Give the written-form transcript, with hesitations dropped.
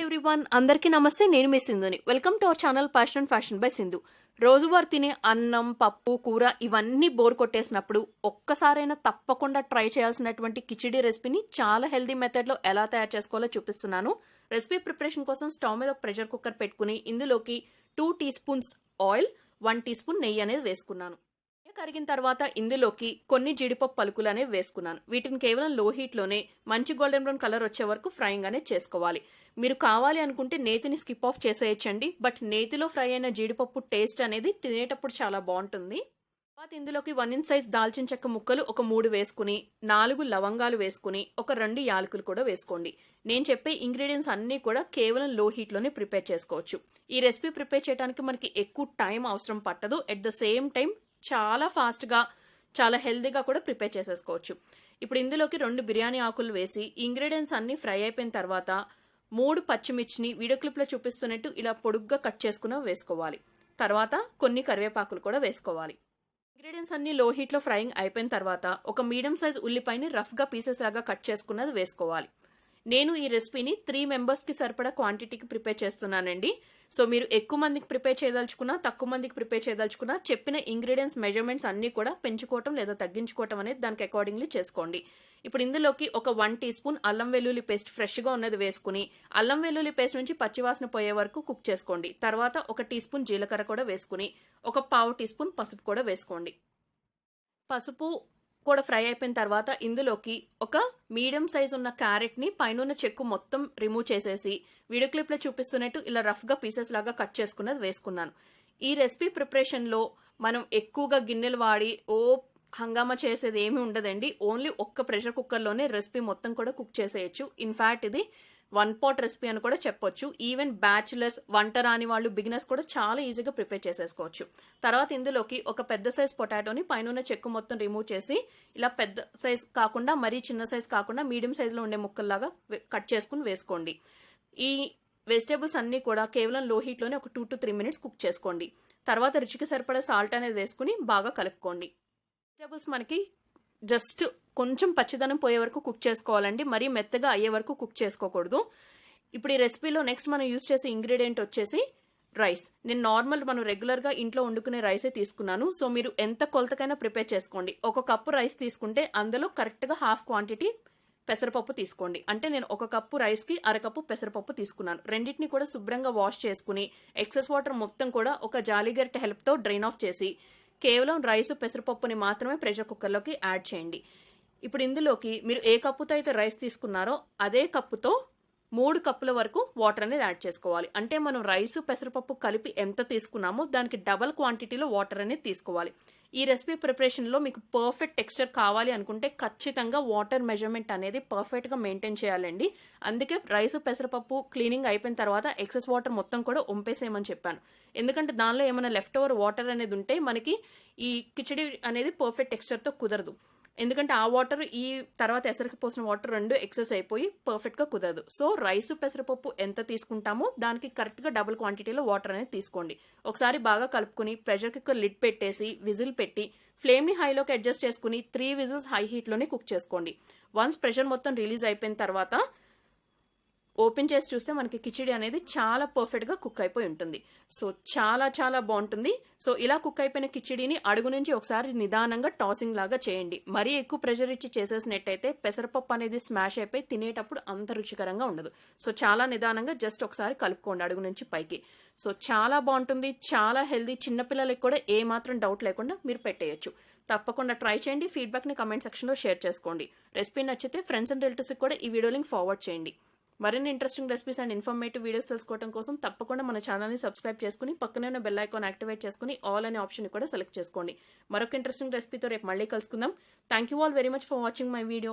Everyone అందరికీ నమస్తే. నేను మీ సింధుని. Welcome to our channel passion fashion by Sindhu. రోజువారీ తినే అన్నం, పప్పు, కూర ఇవన్నీ బోర్ కొట్టేసినప్పుడు ఒక్కసారైనా తప్పకుండా ట్రై చేయాల్సినటువంటి కిచిడి రెసిపీని చాలా హెల్దీ మెథడ్లో ఎలా తయారు చేసుకోవాలో చూపిస్తున్నాను. రెసిపీ ప్రిపరేషన్ కోసం స్టవ్ మీద ఒక ప్రెషర్ కుక్కర్ పెట్టుకుని ఇందులోకి 2 teaspoons oil, 1 teaspoon నెయ్యి అనేది వేసుకున్నాను. కరిగిన తర్వాత ఇందులోకి కొన్ని జీడిపప్పు పలుకులు అనేవి వేసుకున్నాను. వీటిని కేవలం లో హీట్లోనే మంచి గోల్డెన్ బ్రౌన్ కలర్ వచ్చే వరకు ఫ్రైయింగ్ అనేది చేసుకోవాలి. మీరు కావాలి అనుకుంటే నేతిని స్కిప్ ఆఫ్ చేసేయచ్చండి. బట్ నేతిలో ఫ్రై అయిన జీడిపప్పు టేస్ట్ అనేది తినేటప్పుడు చాలా బాగుంటుంది. తర్వాత ఇందులోకి 1 ఇంచ్ సైజ్ దాల్చిన చెక్క ముక్కలు ఒక 3 వేసుకుని 4 లవంగాలు వేసుకుని ఒక 2 యాలకులు కూడా వేసుకోండి. నేను చెప్పే ఇంగ్రీడియంట్స్ అన్నీ కూడా కేవలం లో హీట్లోనే ప్రిపేర్ చేసుకోవచ్చు. ఈ రెసిపీ ప్రిపేర్ చేయడానికి మనకి ఎక్కువ టైం అవసరం పట్టదు. ఎట్ ద సేమ్ టైం చాలా ఫాస్ట్గా చాలా హెల్దీగా కూడా ప్రిపేర్ చేసేసుకోవచ్చు. ఇప్పుడు ఇందులోకి 2 బిర్యానీ ఆకులు వేసి ఇంగ్రీడియంట్స్ అన్నీ ఫ్రై అయిపోయిన తర్వాత 3 పచ్చిమిర్చిని వీడియో క్లిప్లో చూపిస్తున్నట్టు ఇలా పొడుగ్గా కట్ చేసుకుని వేసుకోవాలి. తర్వాత కొన్ని కరివేపాకులు కూడా వేసుకోవాలి. ఇంగ్రీడియంట్స్ అన్ని లో హీట్లో ఫ్రైయింగ్ అయిపోయిన తర్వాత ఒక మీడియం సైజ్ ఉల్లిపాయని రఫ్గా పీసెస్ లాగా కట్ చేసుకున్నది వేసుకోవాలి. నేను ఈ రెసిపీని 3 మెంబర్స్కి సరిపడా క్వాంటిటీకి ప్రిపేర్ చేస్తున్నానండి. సో మీరు ఎక్కువ మందికి ప్రిపేర్ చేయదలుచుకున్నా, తక్కువ మందికి ప్రిపేర్ చేయదలుచుకున్నా చెప్పిన ఇంగ్రీడియంట్స్ మెజర్మెంట్స్ అన్నీ కూడా పెంచుకోవటం లేదా తగ్గించుకోవటం అనేది దానికి అకార్డింగ్లీ చేసుకోండి. ఇప్పుడు ఇందులోకి ఒక 1 టీ స్పూన్ అల్లం వెల్లుల్లి పేస్ట్ ఫ్రెష్గా ఉన్నది వేసుకుని అల్లం వెల్లుల్లి పేస్ట్ నుంచి పచ్చివాసన పోయే వరకు కుక్ చేసుకోండి. తర్వాత 1 టీ స్పూన్ జీలకర్ర కూడా వేసుకుని ఒక 1/2 టీ స్పూన్ పసుపు కూడా వేసుకోండి. పసుపు కూడా ఫ్రై అయిపోయిన తర్వాత ఇందులోకి ఒక మీడియం సైజ్ ఉన్న క్యారెట్ని పైన చెక్కు మొత్తం రిమూవ్ చేసేసి వీడియో క్లిప్లో చూపిస్తున్నట్టు ఇలా రఫ్గా పీసెస్ లాగా కట్ చేసుకున్నది వేసుకున్నాను. ఈ రెసిపీ ప్రిపరేషన్లో మనం ఎక్కువగా గిన్నెలు వాడి హంగామా చేసేది ఏమీ ఉండదండి. ఓన్లీ ఒక్క ప్రెషర్ కుక్కర్లోనే రెసిపీ మొత్తం కూడా కుక్ చేసేయచ్చు. ఇన్ఫ్యాక్ట్ ఇది 1 పాట్ రెసిపీ అని కూడా చెప్పొచ్చు. ఈవెన్ బ్యాచులర్స్, వంట రాని వాళ్ళు, బిగినర్స్ కూడా చాలా ఈజీగా ప్రిపేర్ చేసేసుకోవచ్చు. తర్వాత ఇందులోకి ఒక పెద్ద సైజ్ పొటాటోని పైన చెక్కు మొత్తం రిమూవ్ చేసి ఇలా పెద్ద సైజ్ కాకుండా మరీ చిన్న సైజ్ కాకుండా మీడియం సైజులో ఉండే ముక్కల్లాగా కట్ చేసుకుని వేసుకోండి. ఈ వెజిటేబుల్స్ అన్నీ కూడా కేవలం లో హీట్లోనే ఒక 2 to 3 మినిట్స్ కుక్ చేసుకోండి. తర్వాత రుచికి సరిపడా సాల్ట్ అనేది వేసుకుని బాగా కలుపుకోండి. వెజిటేబుల్స్ మనకి జస్ట్ కొంచెం పచ్చిదనం పోయే వరకు కుక్ చేసుకోవాలండి. మరీ మెత్తగా అయ్యే వరకు కుక్ చేసుకోకూడదు. ఇప్పుడు ఈ రెసిపీలో నెక్స్ట్ మనం యూజ్ చేసే ఇంగ్రీడియంట్ వచ్చేసి రైస్. నేను నార్మల్ మనం రెగ్యులర్గా ఇంట్లో వండుకునే రైసే తీసుకున్నాను. సో మీరు ఎంత కొలతకైనా ప్రిపేర్ చేసుకోండి. 1 కప్పు రైస్ తీసుకుంటే అందులో కరెక్ట్గా హాఫ్ క్వాంటిటీ పెసరపప్పు తీసుకోండి. అంటే నేను 1 కప్పు రైస్కి 1/2 కప్పు పెసరపప్పు తీసుకున్నాను. రెండింటిని కూడా శుభ్రంగా వాష్ చేసుకుని ఎక్సెస్ వాటర్ మొత్తం కూడా ఒక జాలిగరిటె హెల్ప్తో డ్రైన్ ఆఫ్ చేసి కేవలం రైస్, పెసరపప్పుని మాత్రమే ప్రెషర్ కుక్కర్లోకి యాడ్ చేయండి. ఇప్పుడు ఇందులోకి మీరు ఏ కప్పుతో అయితే రైస్ తీసుకున్నారో అదే కప్పుతో 3 కప్పుల వరకు వాటర్ అనేది యాడ్ చేసుకోవాలి. అంటే మనం రైస్, పెసరపప్పు కలిపి ఎంత తీసుకున్నామో దానికి డబల్ క్వాంటిటీలో వాటర్ అనేది తీసుకోవాలి. ఈ రెసిపీ ప్రిపరేషన్లో మీకు పర్ఫెక్ట్ టెక్స్చర్ కావాలి అనుకుంటే ఖచ్చితంగా వాటర్ మెజర్మెంట్ అనేది పర్ఫెక్ట్గా మెయింటైన్ చేయాలండి. అందుకే రైస్, పెసరపప్పు క్లీనింగ్ అయిపోయిన తర్వాత ఎక్సెస్ వాటర్ మొత్తం కూడా వంపేసేయమని చెప్పాను. ఎందుకంటే దానిలో ఏమైనా లెఫ్ట్ ఓవర్ వాటర్ అనేది ఉంటే మనకి ఈ కిచడి అనేది పర్ఫెక్ట్ టెక్స్చర్తో కుదరదు. ఎందుకంటే ఆ వాటర్ ఈ తర్వాత ఎసరికి పోసిన వాటర్ 2 ఎక్సెస్ అయిపోయి పర్ఫెక్ట్గా కుదరదు. సో రైస్, పెసరపప్పు ఎంత తీసుకుంటామో దానికి కరెక్ట్గా డబుల్ క్వాంటిటీలో వాటర్ అనేది తీసుకోండి. ఒకసారి బాగా కలుపుకుని ప్రెషర్ కుక్కర్ లిడ్ పెట్టేసి విజిల్ పెట్టి ఫ్లేమ్ని హైలోకి అడ్జస్ట్ చేసుకుని 3 విజిల్స్ హై హీట్లోనే కుక్ చేసుకోండి. వన్స్ ప్రెషర్ మొత్తం రిలీజ్ అయిపోయిన తర్వాత ఓపెన్ చేసి చూస్తే మనకి కిచిడి అనేది చాలా పర్ఫెక్ట్గా కుక్ అయిపోయి ఉంటుంది. సో చాలా చాలా బాగుంటుంది. సో ఇలా కుక్ అయిపోయిన కిచిడిని అడుగు నుంచి ఒకసారి నిదానంగా టాసింగ్ లాగా చేయండి. మరీ ఎక్కువ ప్రెషర్ ఇచ్చి చేసేసినట్టయితే పెసరపప్పు అనేది స్మాష్ అయిపోయి తినేటప్పుడు అంత రుచికరంగా ఉండదు. సో చాలా నిదానంగా జస్ట్ ఒకసారి కలుపుకోండి అడుగు నుంచి పైకి. సో చాలా బాగుంటుంది, చాలా హెల్దీ. చిన్నపిల్లలకి కూడా ఏ మాత్రం డౌట్ లేకుండా మీరు పెట్టేయచ్చు. తప్పకుండా ట్రై చేయండి. ఫీడ్బ్యాక్ని కమెంట్ సెక్షన్లో షేర్ చేసుకోండి. రెసిపీ నచ్చితే ఫ్రెండ్స్ అండ్ రిలేటివ్స్కి కూడా ఈ వీడియో లింక్ ఫార్వర్డ్ చేయండి. మరిన్ని interesting recipes and informative videos తెలుసుకోవడం కోసం తప్పకుండా మన ఛానల్ని సబ్స్క్రైబ్ చేసుకుని పక్కనే ఉన్న బెల్ ఐకాన్ యాక్టివేట్ చేసుకుని ఆల్ అనే ఆప్షన్ కూడా సెలెక్ట్ చేసుకోండి. మరొక ఇంట్రెస్టింగ్ రెసిపీతో రేపు మళ్ళీ కలుసుకుందాం. Thank you all very much for watching my video.